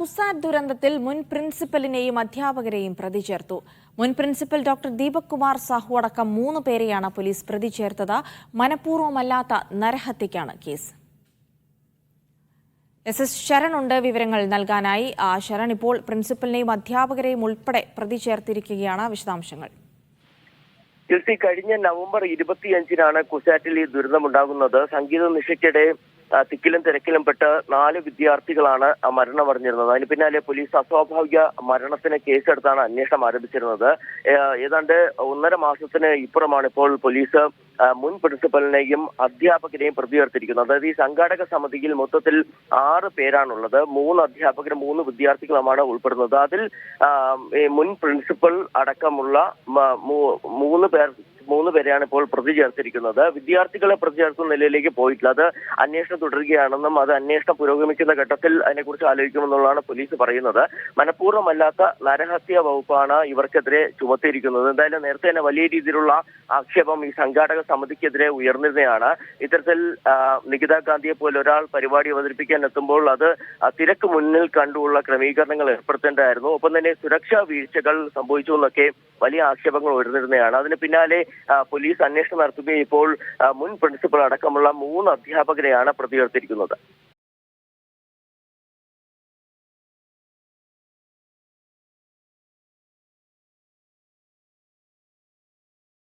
കുസാറ്റ് ദുരന്തത്തിൽ മുൻ പ്രിൻസിപ്പലിനെയും അധ്യാപകരെയും പ്രതി ചേർത്തു. മുൻ പ്രിൻസിപ്പൽ ഡോക്ടർ ദീപക് കുമാർ സാഹു അടക്കം 3 പേരെയാണ് പോലീസ് പ്രതി ചേർത്തത്. മനഃപൂർവ്വമല്ലാത്ത നരഹത്യക്കാണ് കേസ്. SS ശരൺ ഉണ്ട് വിവരങ്ങൾ നൽകാനായി. ശരൺ, ഇപ്പോൾ പ്രിൻസിപ്പലിനെയും അധ്യാപകരെയും ഉൾപ്പെടെ പ്രതി ചേർത്തിരിക്കുകയാണ്. വിശദാംശങ്ങൾ. കഴിഞ്ഞ നവംബർ 25-നാണ് കുസാറ്റിൽ ഈ ദുരന്തമുണ്ടാകുന്നത്. സംഗീത നിശയ്ക്കിടെ തിക്കിലും തിരക്കിലും പെട്ട് 4 വിദ്യാർത്ഥികളാണ് മരണമടഞ്ഞിരുന്നത്. അതിന് പിന്നാലെ പോലീസ് അസ്വാഭാവിക മരണത്തിന് കേസെടുത്താണ് അന്വേഷണം ആരംഭിച്ചിരുന്നത്. ഏതാണ്ട് 1.5 മാസത്തിന് ഇപ്പുറമാണ് ഇപ്പോൾ പോലീസ് മുൻ പ്രിൻസിപ്പലിനെയും അധ്യാപകരെയും പ്രതി ചേർത്തിരിക്കുന്നത്. അതായത് ഈ സംഘാടക സമിതിയിൽ മൊത്തത്തിൽ 6 പേരാണുള്ളത്. 3 അധ്യാപകരും 3 വിദ്യാർത്ഥികളുമാണ് ഉൾപ്പെടുന്നത്. അതിൽ മുൻ പ്രിൻസിപ്പൽ അടക്കമുള്ള 3 പേരെയാണ് ഇപ്പോൾ പ്രതി ചേർത്തിരിക്കുന്നത്. വിദ്യാർത്ഥികളെ പ്രതി ചേർക്കുന്ന നിലയിലേക്ക് പോയിട്ടില്ല. അത് അന്വേഷണം തുടരുകയാണെന്നും അത് അന്വേഷണം പുരോഗമിക്കുന്ന ഘട്ടത്തിൽ അതിനെക്കുറിച്ച് ആലോചിക്കുമെന്നുള്ളതാണ് പോലീസ് പറയുന്നത്. മനഃപൂർവ്വമല്ലാത്ത നരഹത്യ വകുപ്പാണ് ഇവർക്കെതിരെ ചുമത്തിയിരിക്കുന്നത്. എന്തായാലും നേരത്തെ തന്നെ വലിയ രീതിയിലുള്ള ആക്ഷേപം ഈ സംഘാടക സമിതിക്കെതിരെ ഉയർന്നിരുന്നതാണ്. ഇത്തരത്തിൽ നികിത ഗാന്ധിയെ പോലെ ഒരാൾ പരിപാടി അവതരിപ്പിക്കാൻ എത്തുമ്പോൾ അത് തിരക്ക് മുന്നിൽ കണ്ടുള്ള ക്രമീകരണങ്ങൾ ഏർപ്പെടുത്തേണ്ടതായിരുന്നു. ഒപ്പം തന്നെ സുരക്ഷാ വീഴ്ചകൾ സംഭവിച്ചു എന്നൊക്കെ വലിയ ആക്ഷേപങ്ങൾ ഉയർന്നിരുന്നതാണ്. അതിന് പിന്നാലെ പോലീസ് അന്വേഷണം നടത്തുകയും ഇപ്പോൾ മുൻ പ്രിൻസിപ്പൽ അടക്കമുള്ള 3 അധ്യാപകരെയാണ് പ്രതി ചേർത്തിരിക്കുന്നത്.